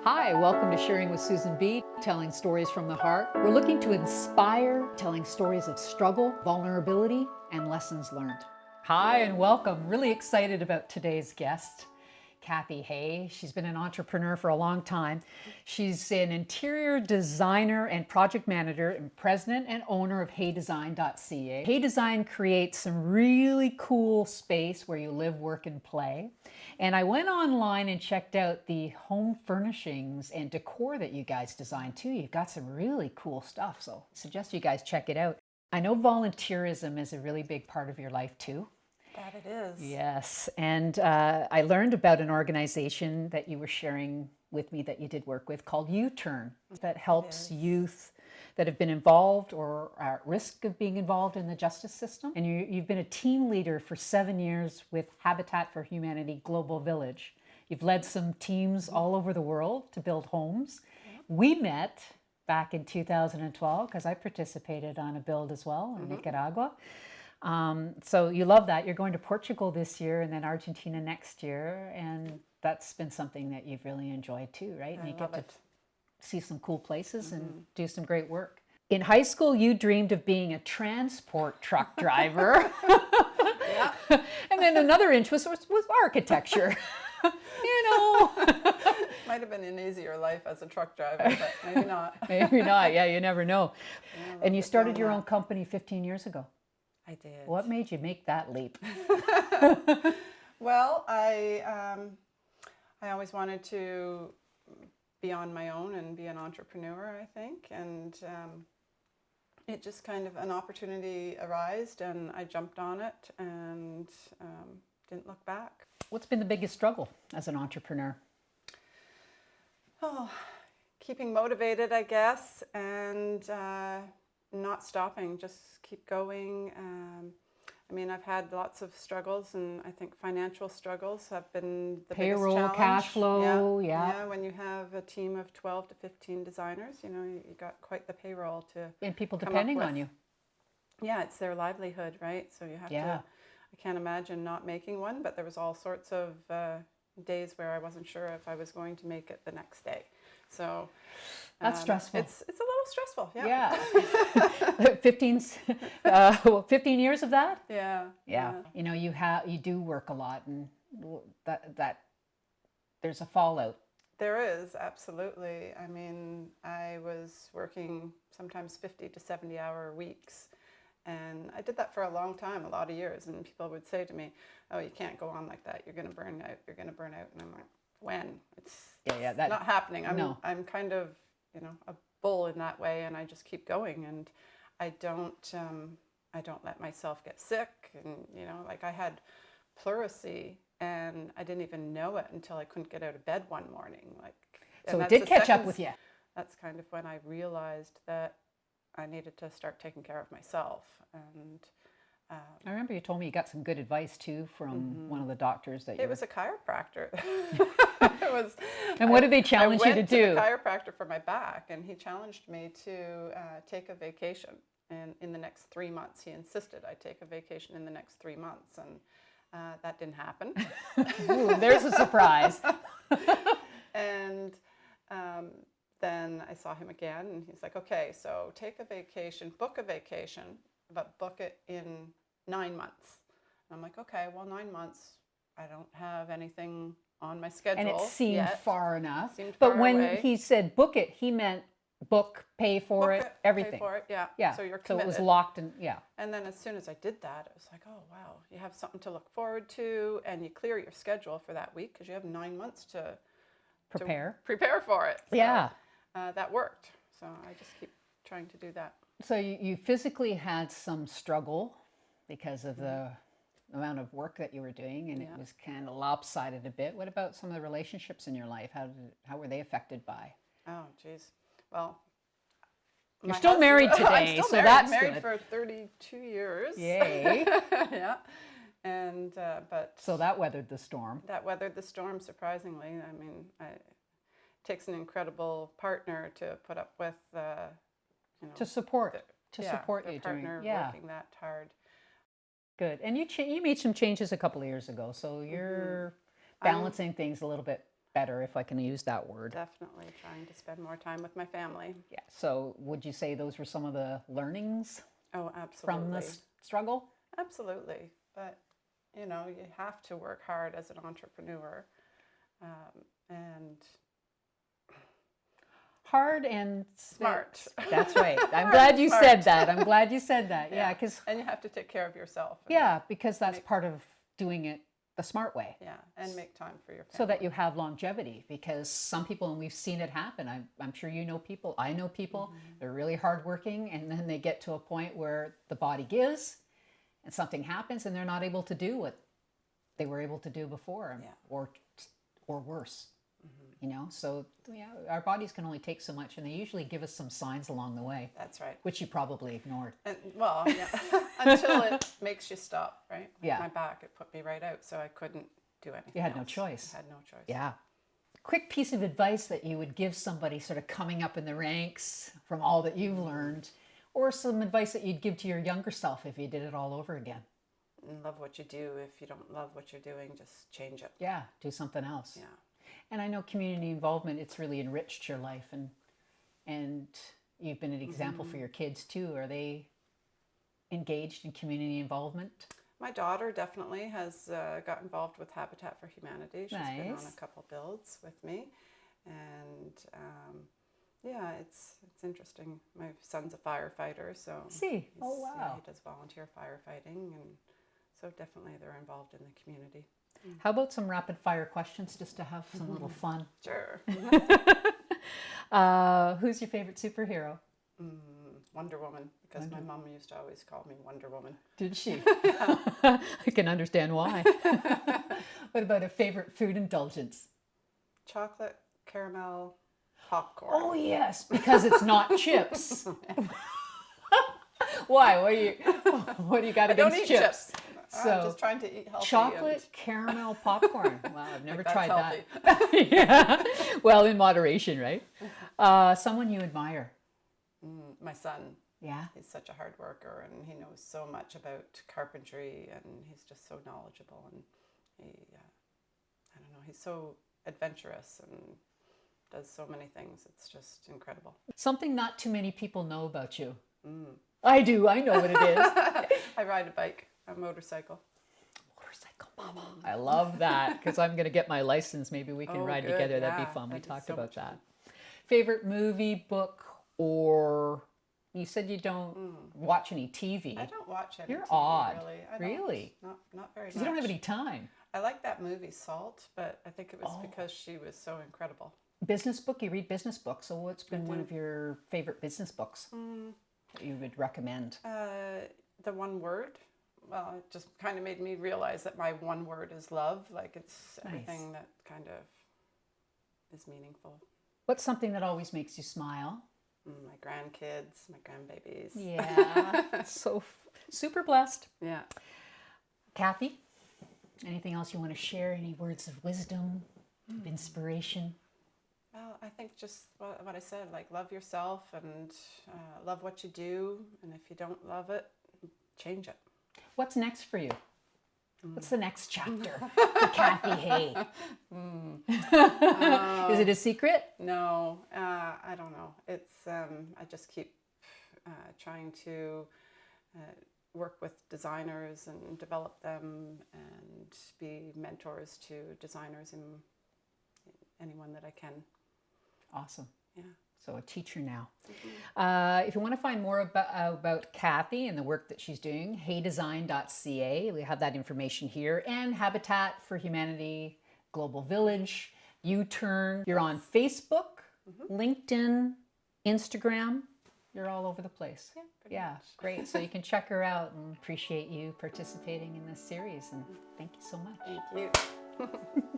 Hi, welcome to Sharing with Susan B, telling stories from the heart. We're looking to inspire, telling stories of struggle, vulnerability, and lessons learned. Hi, and welcome. Really excited about today's guest, Cathy. Hey, she's been an entrepreneur for a long time. She's an interior designer and project manager and president and owner of HeyDesign.ca. Hey Design creates some really cool space where you live, work, and play. And I went online and checked out the home furnishings and decor that you guys design too. You've got some really cool stuff, so I suggest you guys check it out. I know volunteerism is a really big part of your life too. That it is. Yes, and I learned about an organization that you were sharing with me that you did work with called U-Turn that helps youth that have been involved or are at risk of being involved in the justice system. And you've been a team leader for 7 years with Habitat for Humanity Global Village. You've led some teams all over the world to build homes. We met back in 2012 because I participated on a build as well in Nicaragua. So you love that. You're going to Portugal this year and then Argentina next year, and that's been something that you've really enjoyed too, right? And you get to see some cool places and do some great work. In high school, you dreamed of being a transport truck driver. Yeah. And then another interest was architecture. You know. Might have been an easier life as a truck driver, but maybe not. Maybe not. Yeah, you never know. Yeah, And you started your own company 15 years ago. I did. What made you make that leap? Well, I always wanted to be on my own and be an entrepreneur, I think, and it just kind of an opportunity arose, and I jumped on it and didn't look back. What's been the biggest struggle as an entrepreneur? Oh, keeping motivated, I guess, and not stopping, just keep going. I mean, I've had lots of struggles, and I think financial struggles have been the Payroll, biggest challenge. cash flow, Yeah, when you have a team of 12 to 15 designers, you know, you got quite the payroll to and people come depending up with. on you. Yeah, it's their livelihood, right? So you have to, I can't imagine not making one, but there was all sorts of days where I wasn't sure if I was going to make it the next day. So that's stressful. It's a little stressful. Yeah. 15 years of that? Yeah. You know, you do work a lot, and that there's a fallout. There is, absolutely. I mean, I was working sometimes 50 to 70-hour weeks, and I did that for a long time, a lot of years, and people would say to me, oh, you can't go on like that, you're going to burn out, you're going to burn out. And I'm like, when? It's not happening. I'm kind of, you know, a bull in that way, and I just keep going, and I don't let myself get sick. And, you know, like I had pleurisy, and I didn't even know it until I couldn't get out of bed one morning. So it did catch up with you. That's kind of when I realized that I needed to start taking care of myself. And I remember you told me you got some good advice too from one of the doctors that it was a chiropractor. And what did they challenge you to do? I went to a chiropractor for my back, and he challenged me to take a vacation in the next 3 months. He insisted I take a vacation in the next 3 months, and that didn't happen. Ooh, there's a surprise. And then I saw him again, and he's like, okay, so take a vacation, book a vacation, but book it in 9 months. And I'm like, okay, well, 9 months, I don't have anything on my schedule. And it seemed yet. far enough. But when away. He said book it, he meant book, pay for it, everything. Pay for it, yeah. Yeah. So you're committed. So it was locked in, And then as soon as I did that, it was like, oh, wow, you have something to look forward to, and you clear your schedule for that week because you have 9 months to prepare for it. So, that worked. So I just keep trying to do that. So you physically had some struggle because of the amount of work that you were doing, and it was kind of lopsided a bit. What about some of the relationships in your life? How were they affected by? Oh, geez. Well, you're still married today, I'm so that's married good. for 32 years. Yay! Yeah, and but so that weathered the storm. That weathered the storm surprisingly. I mean, it takes an incredible partner to put up with. You know, to support you partner doing working that hard. Good. And you made some changes a couple of years ago, so you're balancing things a little bit better, if I can use that word. Definitely trying to spend more time with my family. Yeah. So would you say those were some of the learnings Oh, absolutely. from this struggle? Absolutely. But, you know, you have to work hard as an entrepreneur. And Hard and smart. That's right. I'm glad you said that. I'm glad you said that. Yeah, because and you have to take care of yourself. because that's part of doing it the smart way. Yeah, and make time for your family. So that you have longevity, because some people, and we've seen it happen, I'm sure you know people, I know people, they're really hardworking, and then they get to a point where the body gives and something happens and they're not able to do what they were able to do before, or worse. You know, so our bodies can only take so much, and they usually give us some signs along the way. That's right. Which you probably ignored. And, well, yeah, until it makes you stop, right? Like Yeah. my back, it put me right out, so I couldn't do anything. You had no else. choice. I had no choice. Yeah. Quick piece of advice that you would give somebody sort of coming up in the ranks from all that you've learned, or some advice that you'd give to your younger self if you did it all over again. And love what you do. If you don't love what you're doing, just change it. Yeah, do something else. Yeah. And I know community involvement, it's really enriched your life, and you've been an example for your kids too. Are they engaged in community involvement? My daughter definitely has got involved with Habitat for Humanity. She's been on a couple builds with me, and yeah, it's interesting. My son's a firefighter, so See, oh wow, yeah, he does volunteer firefighting, and so definitely they're involved in the community. How about some rapid fire questions just to have some little fun? Sure. Who's your favorite superhero? Wonder Woman, because my mom used to always call me Wonder Woman. Did she? I can understand why. What about a favorite food indulgence? Chocolate, caramel, popcorn. Oh yes, because it's not chips. Why? What do you got I don't against eat chips? So I'm just trying to eat healthy. Chocolate caramel popcorn. Wow, I've never Like, tried that's that. Yeah. Well, in moderation, right? Someone you admire. My son. Yeah. He's such a hard worker, and he knows so much about carpentry, and he's just so knowledgeable, and he, I don't know, he's so adventurous and does so many things. It's just incredible. Something not too many people know about you. I do. I know what it is. I ride a bike, a motorcycle. Motorcycle mama. I love that, because I'm going to get my license. Maybe we can ride good. together. That'd Yeah, be fun. We that'd be talked so about much that. Favorite movie, book, or you said you don't watch any TV. I don't watch any You're TV, odd. really. I Really? Don't. Not very much. You don't have any time. I like that movie Salt, but I think it was because she was so incredible. Business book, you read business books. So what's been one of your favorite business books that you would recommend? The One Word. Well, it just kind of made me realize that my one word is love. Like, it's everything that kind of is meaningful. What's something that always makes you smile? My grandkids, my grandbabies. Yeah, so super blessed. Yeah. Cathy, anything else you want to share? Any words of wisdom, of inspiration? Well, I think just what I said, like, love yourself and love what you do. And if you don't love it, change it. What's next for you? What's the next chapter for Cathy Hay? Is it a secret? No, I don't know. It's I just keep trying to work with designers and develop them and be mentors to designers and anyone that I can. Awesome. Yeah. So a teacher now. If you want to find more about Cathy and the work that she's doing, heydesign.ca, we have that information here, and Habitat for Humanity, Global Village, U-Turn. You're on Facebook, LinkedIn, Instagram. You're all over the place. Yeah, great. So you can check her out, and appreciate you participating in this series. And thank you so much. Thank you.